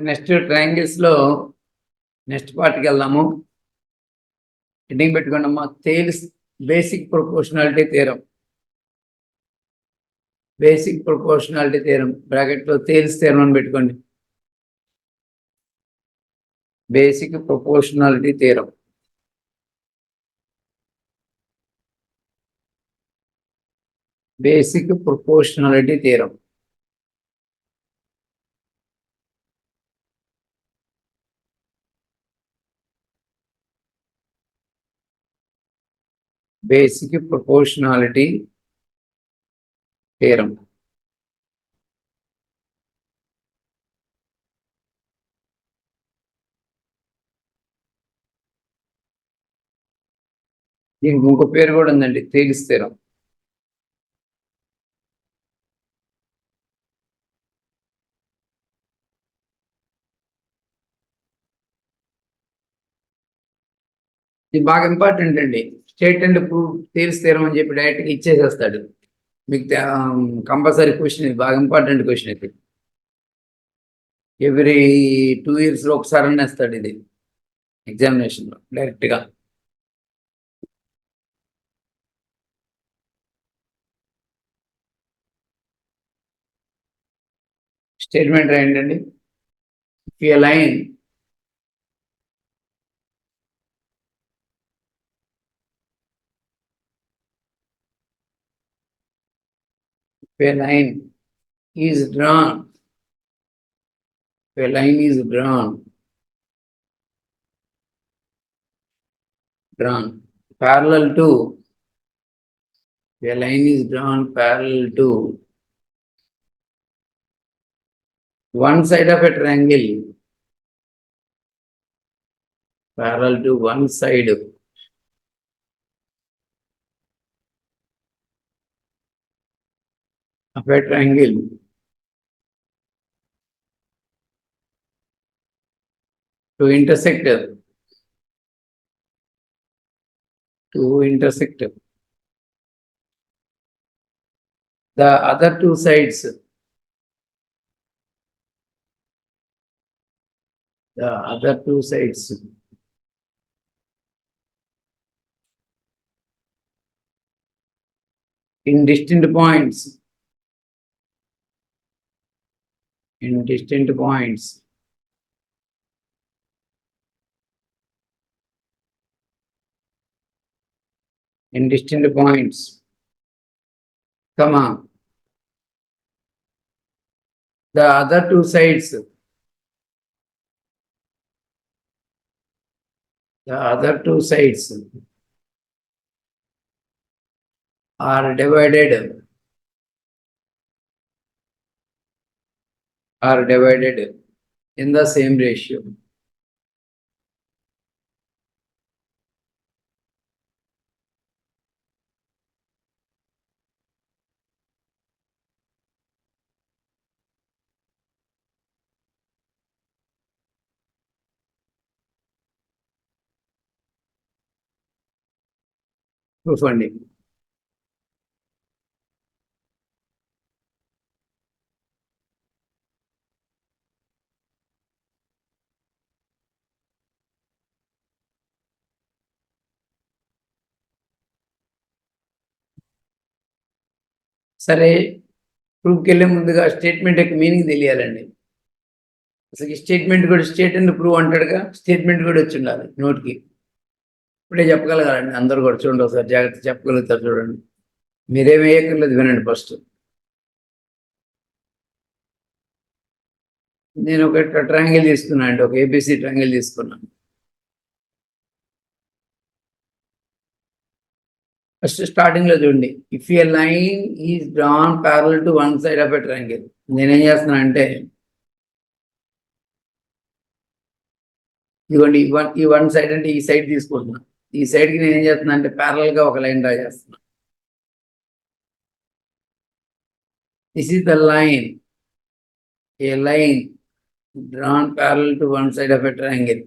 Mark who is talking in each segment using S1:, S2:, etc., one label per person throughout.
S1: Next triangles లో next పార్ట్కి వెళ్దాము. హెడ్డింగ్ పెట్టుకోండి అమ్మా, Thales basic proportionality theorem. Basic proportionality theorem bracket లో థేల్స్ థీరం అని పెట్టుకోండి. Basic proportionality theorem. Basic proportionality theorem. Basic proportionality theorem. దీనికి ఇంకో పేరు కూడా ఉందండి, థేల్స్ థీరం. ఇది బాగా ఇంపార్టెంట్ అండి. State and prove Thales theorem అని చెప్పి డైరెక్ట్గా ఇచ్చేసేస్తాడు మీకు. కంపల్సరీ క్వశ్చన్, ఇది బాగా ఇంపార్టెంట్ క్వశ్చన్. ఇది ఎవ్రీ 2 years ఒకసారి అనేస్తాడు ఇది ఎగ్జామినేషన్లో డైరెక్ట్గా. స్టేట్మెంట్ రాయండి. If A line is drawn, a line is drawn parallel to, a line is drawn parallel to one side of a triangle, parallel to one side of a triangle to intersect the other two sides, in distant points, comma, the other two sides are divided in the same ratio. Proof అండి. సరే, ప్రూఫ్కి వెళ్ళే ముందుగా statement యొక్క meaning తెలియాలండి. అసలు statement కూడా state and prove అంటాడుగా, statement కూడా వచ్చి ఉండాలి నోట్కి. ఇప్పుడే చెప్పగలగాలండి అందరూ కూడా. చూడండి ఒకసారి జాగ్రత్త చెప్పగలుగుతారు చూడండి. మీరేమి వేయక్కర్లేదు, వినండి ఫస్ట్. నేను ఒక ట్రయాంగిల్ తీసుకున్నాను అండి, ఒక ఏబిసి ట్రయాంగిల్ తీసుకున్నాను. ఫస్ట్ స్టార్టింగ్ లో చూడండి, if A line is drawn parallel to one side of a triangle. నేనేం చేస్తున్నాను అంటే, ఇదిగోండి ఈ వన్ సైడ్ అంటే ఈ సైడ్ తీసుకుంటున్నా. ఈ సైడ్కి నేను ఏం చేస్తున్నా అంటే ప్యారలల్ గా ఒక లైన్ డ్రా చేస్తున్నా. This is the line, A line drawn parallel to one side of a triangle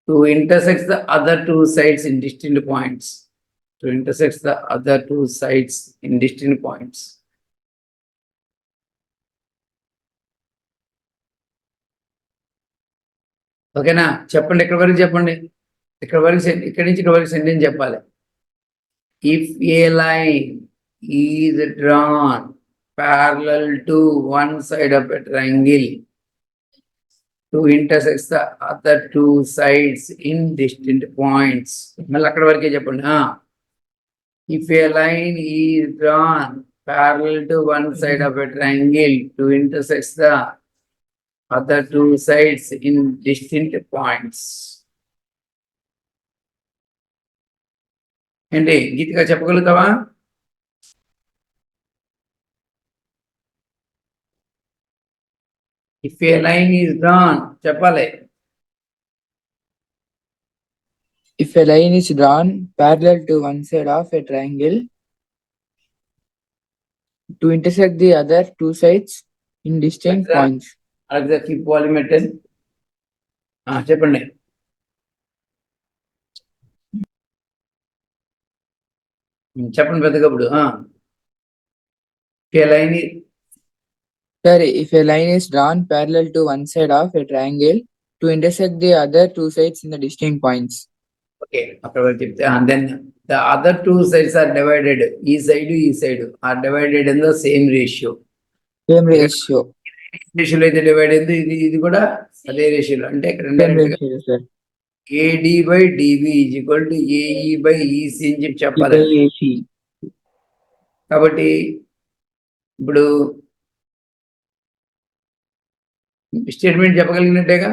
S1: to intersect the other two sides in distant points. ఓకేనా? చెప్పండి, ఇక్కడ వరకు చెప్పండి. ఇక్కడి నుంచి ఇక్కడ వరకు సెంటెన్స్ చెప్పాలి. If A line is drawn parallel to one side of a triangle to intersect the other two sides in distant points. మళ్ళీ అక్కడ వరకే చెప్పండి. If a line is drawn parallel to one side of a triangle to intersect the other two sides in distant points. ఏంటి గీతగా చెప్పగలుగుతావా? If a line is drawn, చెప్పాలి.
S2: If a line is drawn parallel to one side of a triangle to intersect the other two sides in distinct
S1: Like that.
S2: points.
S1: అలాగే keep volume maintain. చెప్పండి. చెప్పండి పెద్దగప్పుడు. Line
S2: Sir, if a line is drawn parallel to one side of a triangle to intersect the other two sides in the distinct points.
S1: Okay, అక్కడ వరకు చెప్తే then the other two sides are divided. ఈ side are divided in the same ratio.
S2: Same ratio.
S1: రేషియోలో అయితే divide అయింది, ఇది కూడా అదే రేషియోలో. అంటే ఇక్కడ
S2: Same ratio, sir.
S1: AD by DV is equal to AE by EC అని చెప్పి చెప్పాలి.
S2: AC.
S1: కాబట్టి ఇప్పుడు స్టేట్మెంట్ చెప్పగలిగినట్టేగా.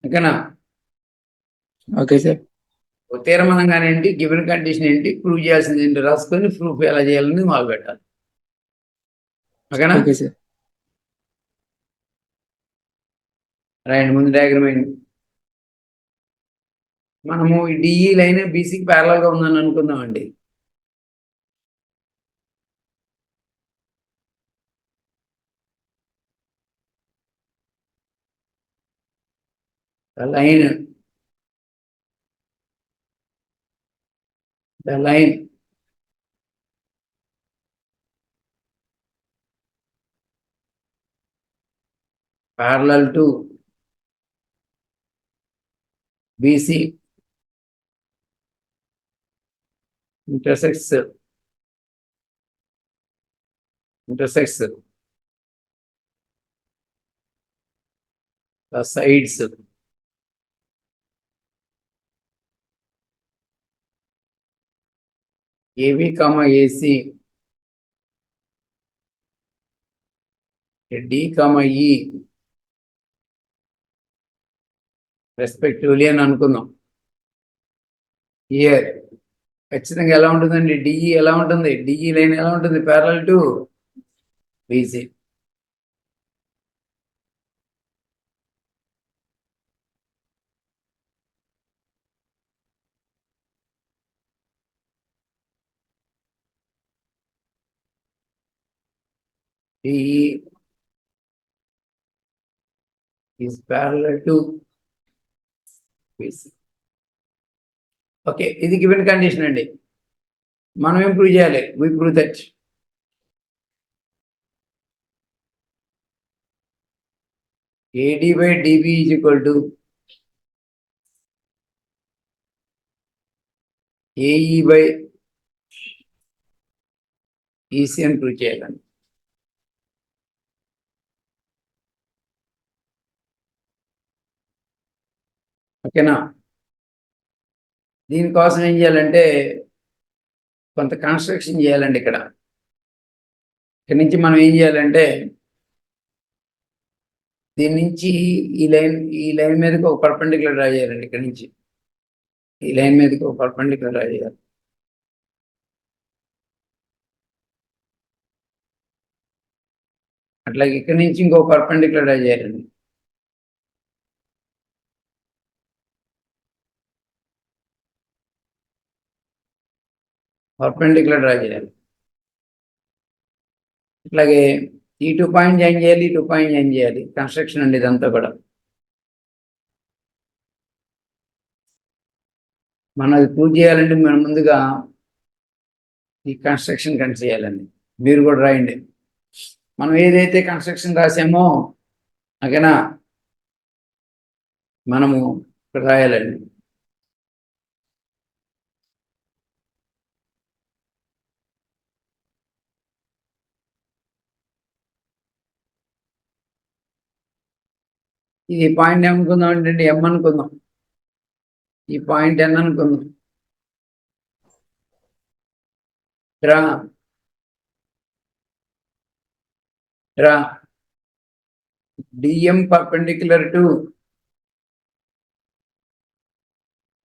S1: ఓకేనా?
S2: Okay, sir.
S1: తీర్మానంగానే ఏంటి, గివెన్ కండిషన్ ఏంటి, ప్రూవ్ చేయాల్సింది ఏంటి రాసుకొని ప్రూఫ్ ఎలా చేయాలని మొదలు పెట్టాలి. ఓకేనా?
S2: Okay, sir.
S1: రాయండి ముందు డయాగ్రామ్ అయింది. మనము డిఈ లైన్ బీసీకి ప్యారలల్ గా ఉందని అనుకుందామండి. the line parallel to BC intersects the sides AB, AC, D, E respectively అని అనుకుందాం. ఇయర్ ఖచ్చితంగా ఎలా ఉంటుందండి, డిఈ ఎలా ఉంటుంది, డిఈ లైన్ ఎలా ఉంటుంది, parallel to BC. DE is parallel to BC. Okay, ఇది గివెన్ కండిషన్ అండి. మనం ఏం ప్రూవ్ చేయాలి? we prove that AD by DB is equal to AE by EC అని ప్రూవ్ చేయాలండి. ఓకేనా? దీనికోసం ఏం చేయాలంటే కొంత కన్స్ట్రక్షన్ చేయాలండి. ఇక్కడ నుంచి మనం ఏం చేయాలంటే దీని నుంచి ఈ లైన్ మీదకి ఒక పర్పెండిక్యులర్ డ్రా చేయాలండి. ఇక్కడ నుంచి ఈ లైన్ మీదకి ఒక పర్పెండిక్యులర్ డ్రా చేయాలి. అట్లాగే ఇక్కడ నుంచి ఇంకో పర్పెండిక్యులర్ డ్రా చేయాలండి. పర్పెండిక్యులర్ డ్రా చేయాలి. అట్లాగే ఈ 2 పాయింట్ జాయిన్ చేయాలి, ఈ 2 పాయింట్ జాయిన్ చేయాలి. కన్స్ట్రక్షన్ అండి ఇదంతా కూడా. మనం అది ప్రూవ్ చేయాలంటే మనం ముందుగా ఈ కన్స్ట్రక్షన్ కన్సిడర్ చేయాలండి. మీరు కూడా రాయండి. మనం ఏదైతే కన్స్ట్రక్షన్ రాసామో ఓకేనా, మనము ఇక్కడ రాయాలండి. ఈ పాయింట్ ఏమనుకుందాం అంటే ఎం అనుకుందాం, ఈ పాయింట్ ఎన్ అనుకుందాం. Draw DM perpendicular to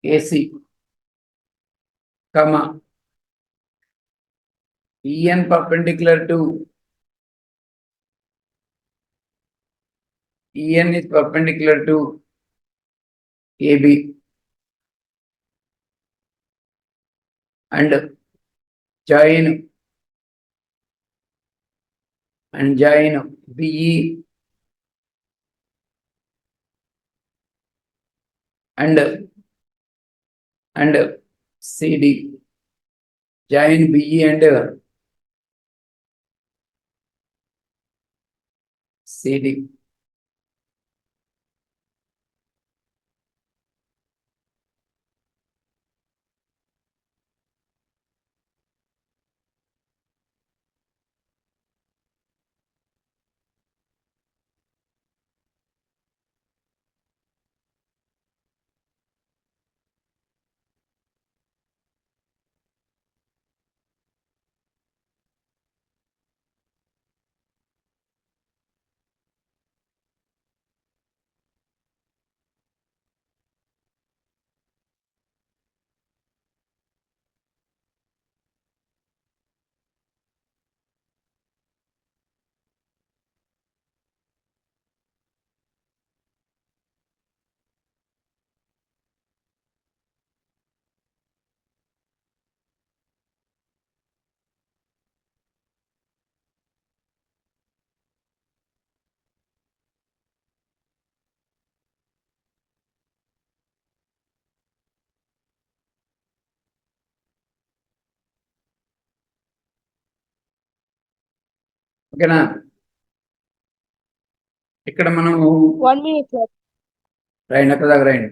S1: AC, comma en perpendicular to en is perpendicular to AB and join BE and CD, join BE and CD. ఓకేనా? ఇక్కడ మనము
S3: 1 minute, sir.
S1: రాయండి, అక్కడ దాకా రాయండి.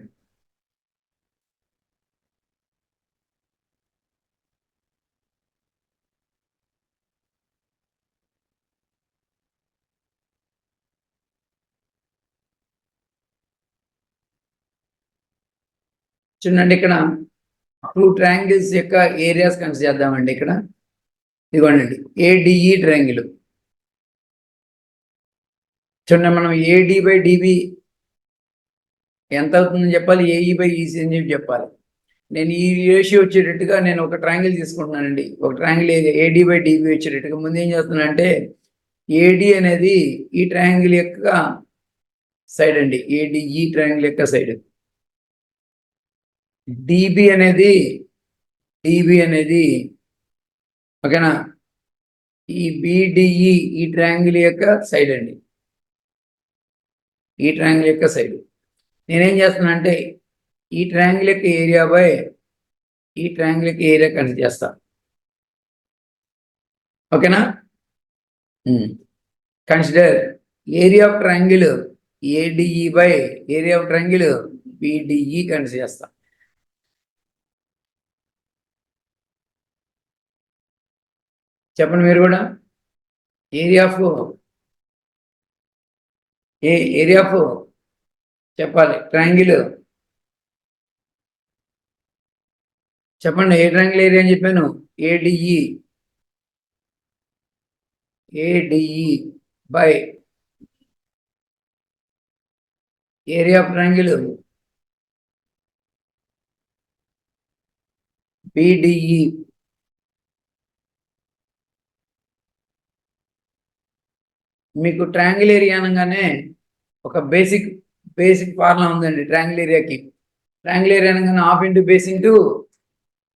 S1: చూడండి, ఇక్కడ 2 ట్రయాంగిల్స్ యొక్క ఏరియాస్ కన్సిడర్ చేద్దామండి. ఇక్కడ ఇదిగోండి ఏడిఈ ట్రయాంగిల్. చూడండి, మనం ఏడి బై డిబి ఎంత అవుతుందని చెప్పాలి, ఏఈ బై ఈసీ అని చెప్పి చెప్పాలి. నేను ఈ రేషియో వచ్చేటట్టుగా నేను ఒక ట్రయాంగిల్ తీసుకుంటున్నానండి. ఒక ట్రయాంగిల్ ఏడి బై డిబి వచ్చేటట్టుగా ముందు ఏం చేస్తున్నానంటే, ఏడి అనేది ఈ ట్రయాంగిల్ యొక్క సైడ్ అండి, ఏడిఈ ట్రయాంగిల్ యొక్క సైడ్. డిబి అనేది ఓకేనా, ఈ బిడిఈ ఈ ట్రయాంగిల్ యొక్క సైడ్ అండి, ఈ ట్రయాంగిల్ యొక్క సైడ్. నేనేం చేస్తున్నా అంటే ఈ ట్రయాంగిల్ యొక్క ఏరియా బై ఈ ట్రయాంగిల్ యొక్క ఏరియా కన్సిడర్ చేస్తా. ఓకేనా? Consider area of triangle ADE by area of triangle BDE consider చేస్తా. చెప్పండి మీరు కూడా. ఏరియా ఆఫ్ చెప్పాలి ట్రయాంగిల్. చెప్పండి, ఏ ట్రయాంగిల్ ఏరియా అని చెప్పాను? ADE by area of triangle BDE. మీకు ట్రయాంగిల్ ఏరియా అనగానే ఒక బేసిక్ ఫార్ములా ఉందండి ట్రయాంగిల్ ఏరియాకి. ట్రయాంగిల్ ఏరియా అనగానే half into base into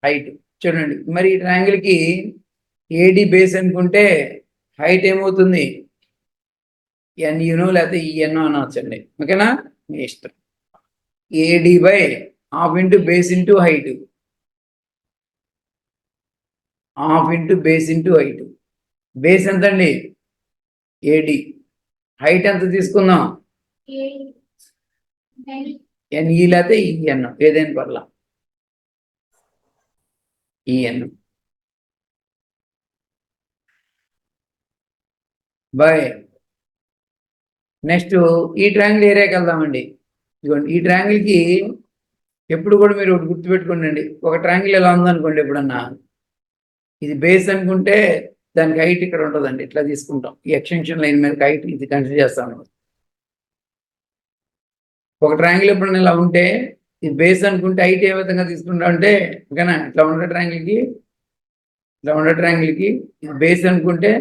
S1: height. చూడండి, మరి ఈ ట్రయాంగిల్కి ఏడి బేస్ అనుకుంటే హైట్ ఏమవుతుంది? ఎన్యూనో లేకపోతే ఈఎన్ఓ అనవచ్చండి. ఓకేనా? మీ ఇష్టం. AD by half into base into height, half into base into height. Base ఎంత అండి? ఏడి. హైట్ ఎంత తీసుకుందాం? ఎన్ఈ లేకపోతే ఈఎన్ ఏదైనా పర్లా ఈఎన్ బై నెక్స్ట్ ఈ ట్రయాంగిల్ ఏరియాకి వెళ్దామండి. ఇదిగోండి ఈ ట్రయాంగిల్కి ఎప్పుడు కూడా మీరు ఒకటి గుర్తుపెట్టుకోండి. ఒక ట్రయాంగిల్ ఎలా ఉందనుకోండి, ఎప్పుడన్నా ఇది బేస్ అనుకుంటే దానికి హైట్ ఇక్కడ ఉంటుందండి, ఇట్లా తీసుకుంటాం. ఈ ఎక్స్టెన్షన్ లైన్ మీద హైట్ ఇది కన్సిడర్ చేస్తాం. ఒక ట్రయాంగిల్ ఎప్పుడన్నా ఇలా ఉంటే ఇది బేస్ అనుకుంటే హైట్ ఏ విధంగా తీసుకుంటాం అంటే, ఓకేనా, ఇట్లా ఉండే ట్రయాంగిల్కి ఇది బేస్ అనుకుంటే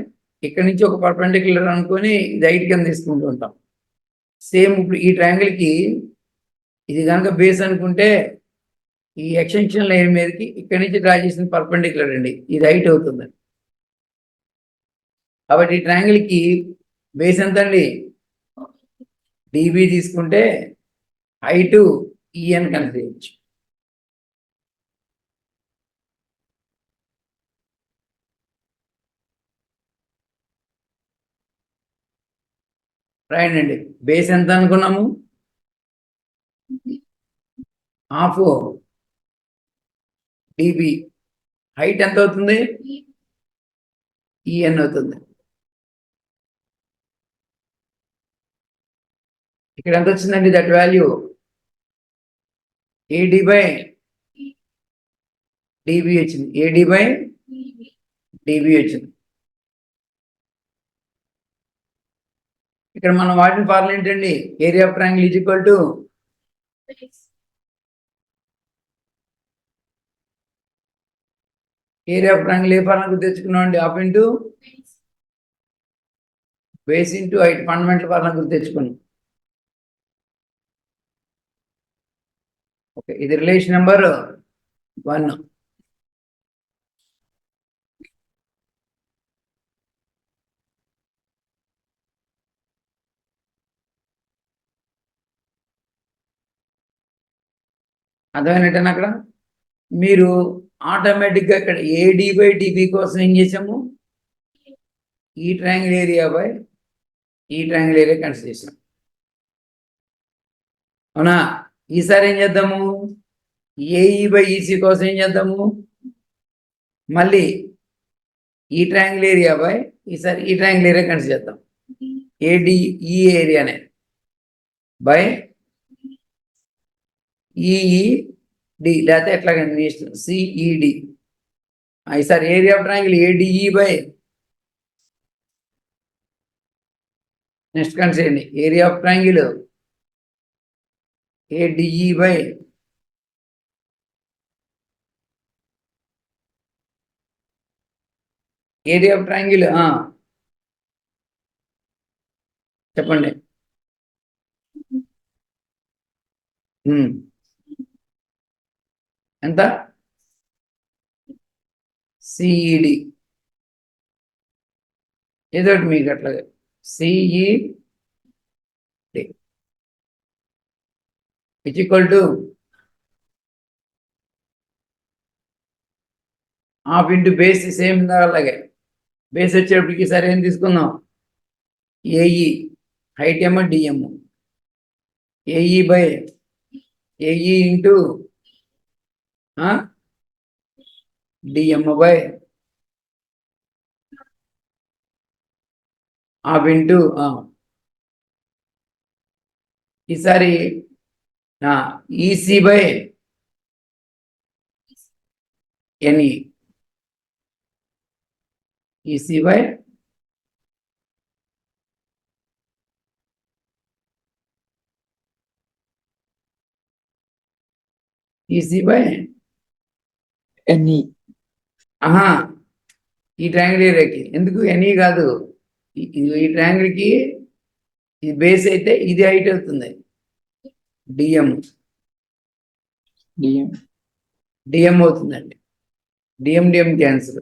S1: ఇక్కడ నుంచి ఒక పర్పెండిక్యులర్ అనుకొని ఇది హైట్ కింద తీసుకుంటూ ఉంటాం. సేమ్ ఇప్పుడు ఈ ట్రయాంగిల్కి ఇది కనుక బేస్ అనుకుంటే ఈ ఎక్స్టెన్షన్ లైన్ మీదకి ఇక్కడి నుంచి డ్రా చేసిన పర్పెండిక్యులర్ అండి, ఇది హైట్ అవుతుంది. కాబట్టి ఈ ట్రయాంగిల్కి బేస్ ఎంత అండి, డిబి తీసుకుంటే హైట్ ఈఎన్ కన్సిడర్ చేయొచ్చు. రాయండి. బేస్ ఎంత అనుకున్నాము, హాఫ్ డిబి, హైట్ ఎంత అవుతుంది, ఈఎన్ అవుతుంది. ఇక్కడ ఎంత వచ్చిందండి, that value AD by dB వచ్చింది. ఏడి బై డిబి వచ్చింది. ఇక్కడ మనం వాడిన ఫార్ములా ఏంటండి, area of triangle is equal to area of triangle A formula తెచ్చుకున్నాం అండి, half into base into height, fundamental formula గుర్తు తెచ్చుకున్నాం. ఓకే, ఇది రిలేషన్ నెంబర్ 1. అర్థమైనట్టేనా? అక్కడ మీరు ఆటోమేటిక్గా ఇక్కడ ఏడి బై డిబి కోసం ఏం చేసాము, ఈ ట్రయాంగిల్ ఏరియా బై ఈ ట్రయాంగిల్ ఏరియా కన్సిడర్ చేసాం. అవునా? ఈసారి ఏం చేద్దాము, ఏఈ బై ఈసీ కోసం ఏం చేద్దాము, మళ్ళీ ఈ ట్రయాంగిల్ ఏరియా బై ఈసారి ఈ ట్రయాంగిల్ ఏరియా కన్సిడర్ చేద్దాం. ఏడి ఈ ఏరియానే బై ఈఈడి లేకపోతే ఎట్లాగండి సిఈడి. ఈసారి area of triangle ADE by next consider area of triangle ADE by area of triangle చెప్పండి. ఎంత, సిఈడి ఏదో మీకు అట్లాగే CED is equal to half into base, same అలాగే బేస్ వచ్చేటప్పటికి సరే ఏం తీసుకుందాం, ఏఈ హైట్ ఏమో DM, AE by AE into DM by half into ఈసారి EC by NE, EC by EC by
S2: NE.
S1: ఈ ట్రయాంగిల్ ఏరియాకి ఎందుకు ఎన్ఈ కాదు, ఈ ట్రయాంగిల్కి ఇది బేస్ అయితే ఇది హైట్ అవుతుంది, డిఎం డిఎం అవుతుందండి. DM DM cancel,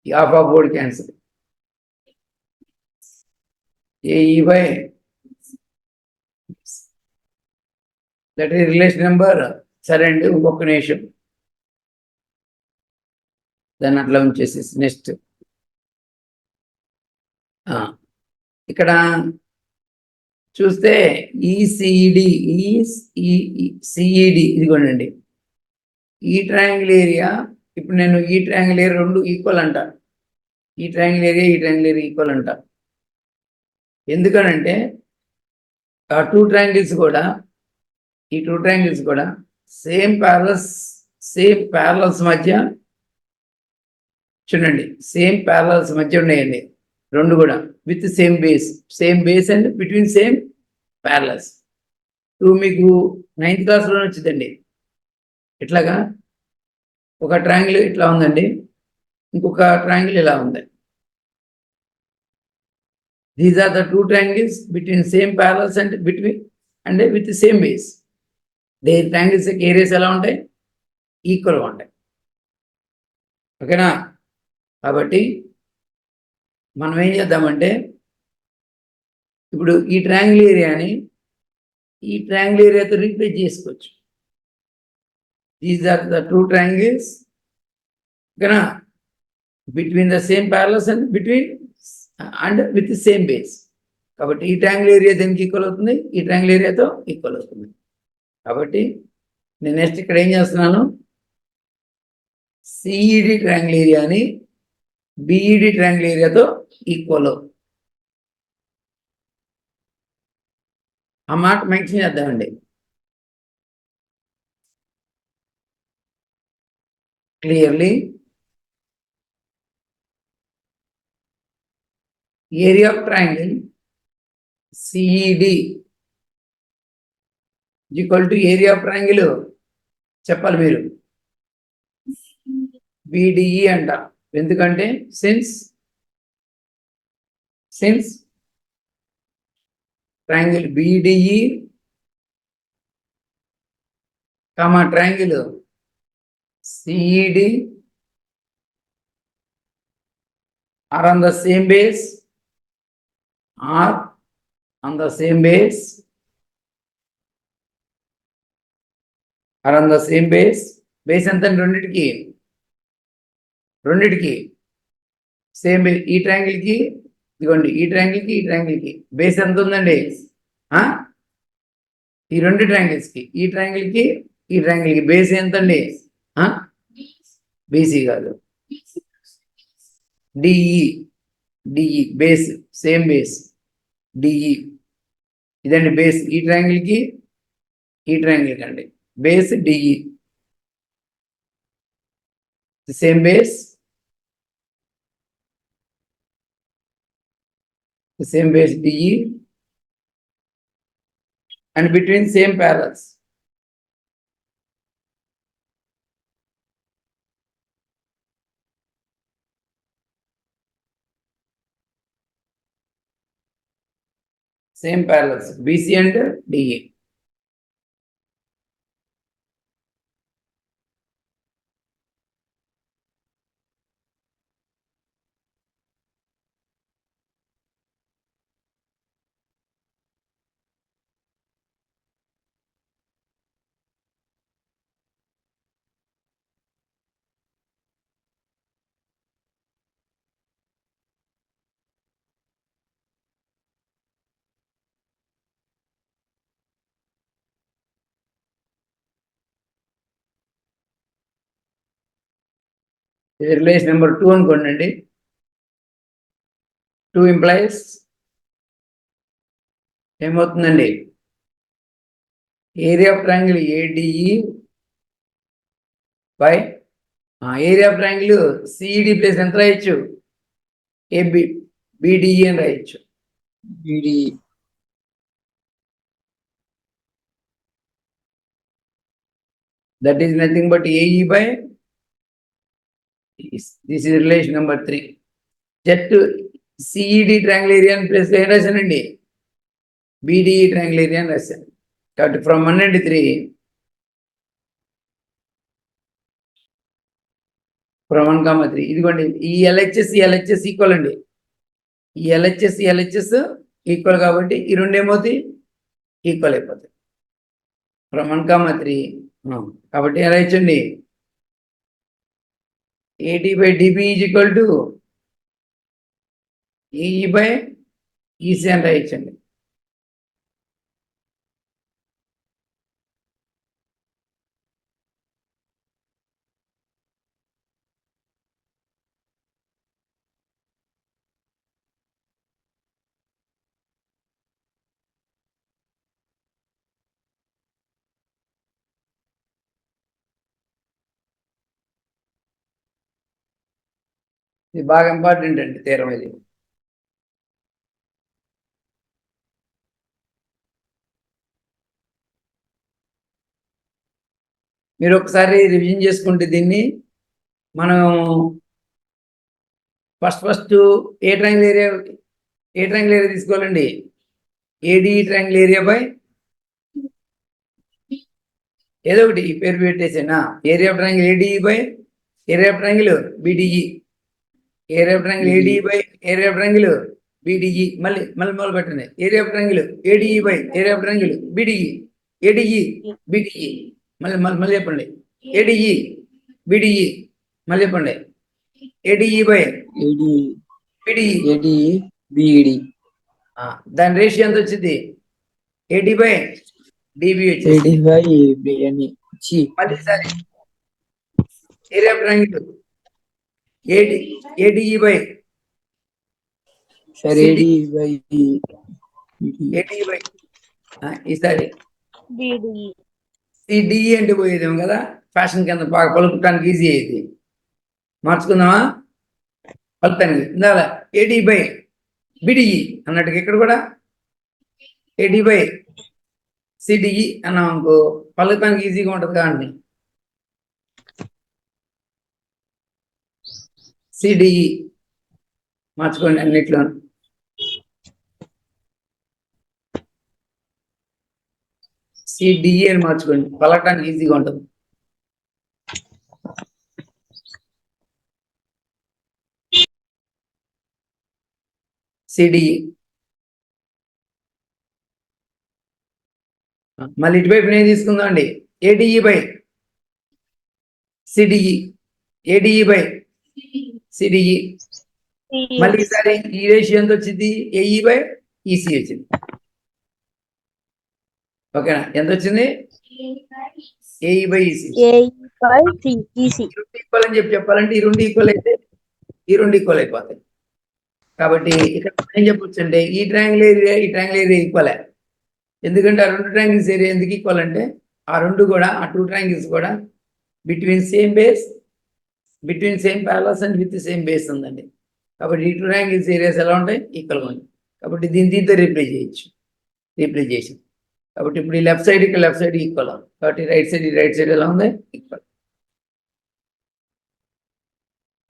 S1: half of board cancel, AE by that is relation number. సరే అండి, ఇంకొక నిమిషం దాన్ని అట్లా ఉంచేసేసి నెక్స్ట్ ఇక్కడ చూస్తే ఈసిడి సిఈడి ఇదిగోండి. ఈ ట్రయాంగిల్ ఏరియా, ఇప్పుడు నేను ఈ ట్రయాంగిల్ ఏరియా రెండు ఈక్వల్ అంట. ఈ ట్రయాంగిల్ ఏరియా ఈక్వల్ అంట. ఎందుకనంటే ఆ టూ ట్రయాంగిల్స్ కూడా సేమ్ ప్యారలల్స్ మధ్య చూడండి, సేమ్ ప్యారలల్స్ మధ్య ఉన్నాయండి రెండు కూడా, with same base and between same parallels. మీకు 9th క్లాస్లోనే వచ్చిందండి. ఇట్లాగా ఒక ట్రయాంగిల్ ఇట్లా ఉందండి, ఇంకొక ట్రయాంగిల్ ఇలా ఉంది. These are the two triangles between same parallels and with same base. Triangles areas ఎలా ఉంటాయి? ఈక్వల్గా ఉంటాయి. ఓకేనా? కాబట్టి మనం ఏం చేద్దామంటే, ఇప్పుడు ఈ ట్రయాంగిల్ ఏరియాతో రీప్లేస్ చేసుకోవచ్చు. These are the two triangles, ఓకేనా, between the same parallels and with same base. కాబట్టి ఈ ట్రయాంగిల్ ఏరియా దేనికి ఈక్వల్ అవుతుంది? ఈ ట్రయాంగిల్ ఏరియాతో ఈక్వల్ అవుతుంది. కాబట్టి నేను నెక్స్ట్ ఇక్కడ ఏం చేస్తున్నాను, సిఈడి ట్రయాంగిల్ ఏరియాని బిఈడి ట్రయాంగిల్ ఏరియాతో ఈక్వల్. ఆ మాట మెన్షన్ చేద్దామండి. Clearly area of triangle CED equal to area of triangle చెప్పాలి మీరు బిడిఈ అంట. ఎందుకంటే since triangle BDE triangle CED are on the same base, base ఎంత? రెండిటికి సేమ్ బేస్. ఈ ట్రయాంగిల్కి ఇదిగోండి, ఈ ట్రయాంగిల్కి బేస్ ఎంత ఉందండి? ఈ రెండు ట్రయాంగిల్స్కి, ఈ ట్రయాంగిల్కి బేస్ ఎంత అండి? బీసీ కాదు, DE base, same base DE. ఇదండి బేస్. ఈ ట్రయాంగిల్కి అండి base DE, same base, DE, and between same parallels. Same parallels, BC and DE. Relation number 2 అనుకోండి. 2 implies ఏమవుతుందండి? Area of triangle ADE by area of triangle CED plus ఎంత రాయొచ్చు? బిడిఈ అని రాయొచ్చు.
S2: BDE.
S1: That is nothing but AE by this is relation number 3. Just CED triangle area and plus ఏం రాశానండి? BDE triangle area అని రాశాను. కాబట్టి from 1 and 3, from 1, 3 ఇదిగోండి, ఈ LHS ఈక్వల్ అండి. ఈ LHS ఈక్వల్ కాబట్టి ఈ రెండు ఏమవుతాయి? ఈక్వల్ అయిపోతాయి. from 1, 3 కాబట్టి ఎలా ఇచ్చండి? AD by DB is equal to EE by EC అని రాయించండి. ఇది బాగా ఇంపార్టెంట్ అండి తీరం ఇది. మీరు ఒకసారి రివిజన్ చేసుకుంటే దీన్ని మనం ఫస్ట్ ఏ ట్రయాంగిల్ ఏరియా తీసుకోవాలండి? ఏడి ట్రయాంగిల్ ఏరియా బై ఏదో ఒకటి ఈ పేరు పెట్టేసేనా, area of triangle AD by area of triangle BDE, area of triangle AD by area of triangle BDE. మళ్ళీ మొదలు పెట్టండి. Area of triangle ADE by area of triangle BDE, ADE BDE. మళ్ళీ చెప్పండి. ADE BDE. మళ్ళీ చెప్పండి. ADE by
S2: AD
S1: బిడిఈ.
S2: AD BED.
S1: దాని ratio ఎంత వచ్చింది? ఏడి బై డిబి వచ్చేసి.
S2: 85 BNE.
S1: మళ్ళీ సరే area of triangle ADE by
S2: Sir,
S1: CD.
S2: AD by
S1: ADE by ఈసారి
S3: BDE.
S1: సిడిఈ అంటే పోయేదేమో కదా, ఫ్యాషన్ కింద బాగా పలుకుటానికి ఈజీ అయ్యేది. మార్చుకుందామా? పలుకుతానికి ఇందాల ఏడి బై బిడిఈ అన్నట్టుగా ఇక్కడ కూడా ఏడి బై సిడిఈ అన్నాం అనుకో, పలుకుతానికి ఈజీగా ఉంటుంది కాదండి. సిడిఈ మార్చుకోండి అన్నిట్లో. సిడిఈ అని మార్చుకోండి, పలకటానికి ఈజీగా ఉంటుంది. సిడిఈ. మళ్ళీ ఇటువైపు నేను తీసుకుందాం అండి. ADE by CDE, ADE by CDE. మళ్ళీ ఈసారి ఈ రేషియో ఎంత వచ్చింది? ఏఈ బై ఈసీ వచ్చింది. ఓకేనా? ఎంత వచ్చింది? AE by EC.
S3: AE by EC.
S1: Equal అని చెప్పాలంటే ఈ రెండు ఈక్వల్ అయితే ఈ రెండు ఈక్వల్ అయిపోతాయి. కాబట్టి ఇక్కడ ఏం చెప్పొచ్చు అంటే ఈ ట్రయాంగిల్ ఏరియా ఈక్వల్. ఎందుకంటే ఆ రెండు ట్రయాంగిల్స్ ఏరియా ఎందుకు ఈక్వల్ అంటే ఆ రెండు కూడా, ఆ టూ ట్రయాంగిల్స్ కూడా between same base, between same parallels and with same base ఉందండి. కాబట్టి ఈ టూ ట్రయాంగిల్స్ ఏరియాస్ ఎలా ఉంటాయి? ఈక్వల్గా ఉంటాయి. కాబట్టి దీంతో రీప్లేస్ చేయొచ్చు, రీప్లేస్ చేసి. కాబట్టి ఇప్పుడు ఈ లెఫ్ట్ సైడ్ ఇక్కడ లెఫ్ట్ సైడ్ ఈక్వల్. కాబట్టి రైట్ సైడ్ ఎలా ఉంది? ఈక్వల్.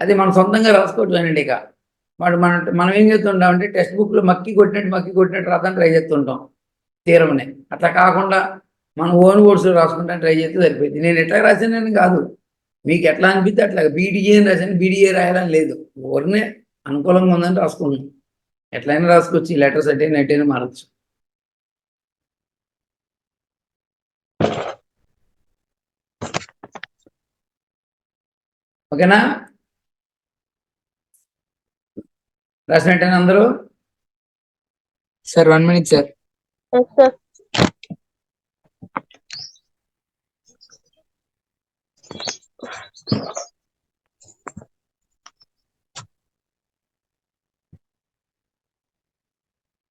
S1: అది మనం సొంతంగా రాసుకోవట్లేనండి. ఇక మనం ఏం చేస్తుంటాం అంటే టెక్స్ట్ బుక్లో మక్కి కొట్టినట్టు రాద్దాన్ని ట్రై చేస్తుంటాం తీరమని. అట్లా కాకుండా మనం ఓన్ వర్డ్స్లో రాసుకుంటాను ట్రై చేస్తే సరిపోయింది. నేను ఎట్లా రాసానని కాదు, మీకు ఎట్లా అనిపిస్తే అట్లా. బీడీఏ అని రాశాను, బీడీఏ రాయాలని లేదు. ఊరినే అనుకూలంగా ఉందని రాసుకున్నాను. ఎట్లయినా రాసుకోవచ్చు, ఈ లెటర్స్ అంటే నెట్టైనా మారచ్చు. ఓకేనా? రాసినట్టేనా అందరూ?
S2: Sir, 1 minute, sir.
S3: Yes, sir.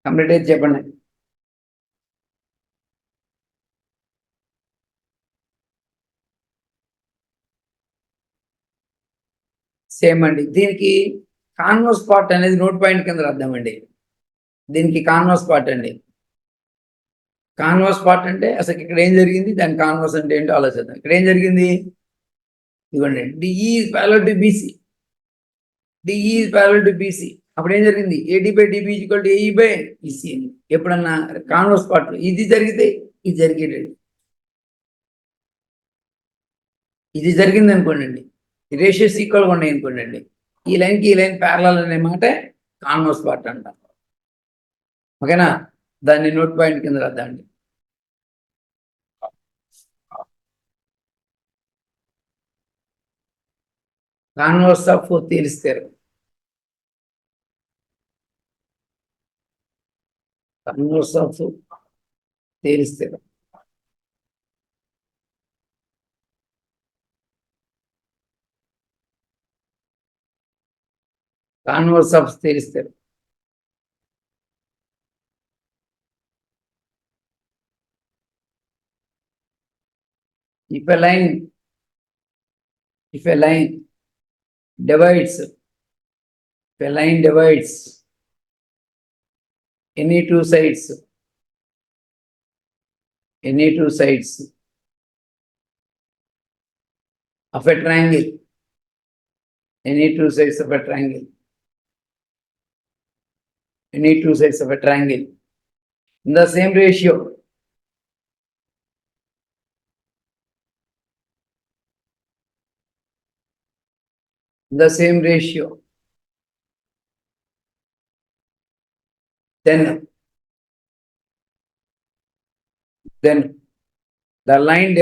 S1: Complete అయితే చెప్పండి. సేమ్ అండి. దీనికి కాన్వర్స్ పార్ట్ అనేది నోట్ పాయింట్ కింద రాద్దామండి. దీనికి కాన్వర్స్ పార్ట్ అండి. కాన్వర్స్ పార్ట్ అంటే అసలు ఇక్కడ ఏం జరిగింది, దాని కాన్వర్స్ అంటే ఏంటో ఆలోచిద్దాం. ఇక్కడ ఏం జరిగింది? ఇవ్వండి, DE is parallel to BC, DE is parallel to BC. అప్పుడు ఏం జరిగింది? AD by dB equal to AE by EC అని. ఎప్పుడన్నా కాన్వర్స్ పార్ట్ ఇది జరిగితే ఇది జరిగేటండి. ఇది జరిగింది అనుకోండి, ఈ రేషియోస్ ఈక్వల్గా ఉన్నాయి అనుకోండి, ఈ లైన్కి ఈ లైన్ ప్యారలల్ అనే మాట కాన్వర్స్ పార్ట్ అంటాం. ఓకేనా? దాన్ని నోట్ పాయింట్ కింద రాద్దామండి. కాన్వర్స్ ఆఫ్ తెలిస్తారు. కాన్వర్స్ ఆఫ్ తెలిస్తారు. కాన్వర్స్ ఆఫ్ తెలిస్తారు. If a line divides a line divides any two sides of a triangle, any two sides of a triangle, in the same ratio, then the line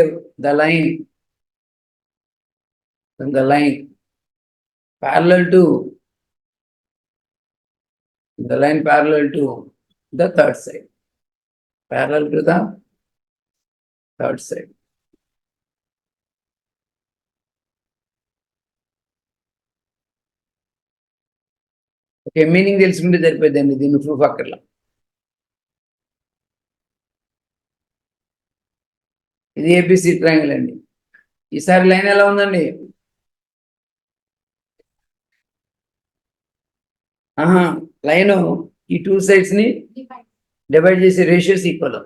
S1: parallel to the third side, okay, meaning తెలుసుకుంటే సరిపోద్దండి, దీన్ని proof అక్కర్లా. ఇది ABC triangle అండి. ఈసారి line ఎలా ఉందండి? Line ఈ two sides ని డివైడ్ చేసే రేషియోస్ ఈక్వల్.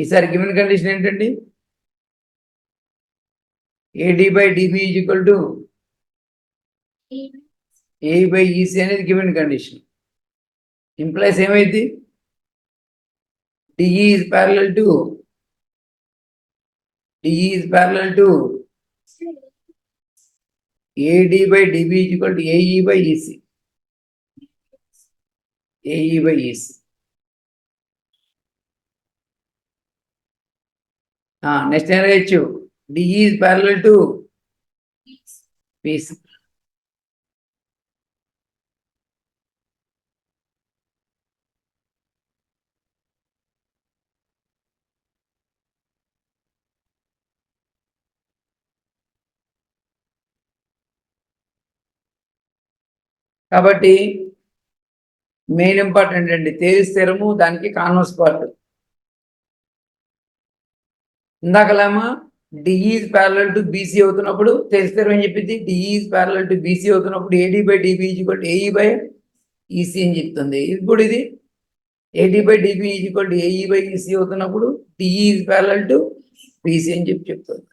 S1: ఈసారి గివెన్ కండిషన్ ఏంటండి? AD by dB is equal to A by EC అనేది గివెన్ కండిషన్. ఇంప్లైస్ ఏమైంది? DE is parallel to AD by DB is equal to AE by EC. Next time DE is parallel to PC. కాబట్టి main important అండి Thales స్థిరము, దానికి converse part. ఇందాకలేమో DE is parallel to BC అవుతున్నప్పుడు Thales స్థిరం అని చెప్పింది. DE is parallel to BC అవుతున్నప్పుడు AD by DB is equal to AE by EC అని చెప్తుంది. ఇప్పుడు ఇది AD by DB is equal to AE by EC అవుతున్నప్పుడు DE is parallel to BC అని చెప్తుంది.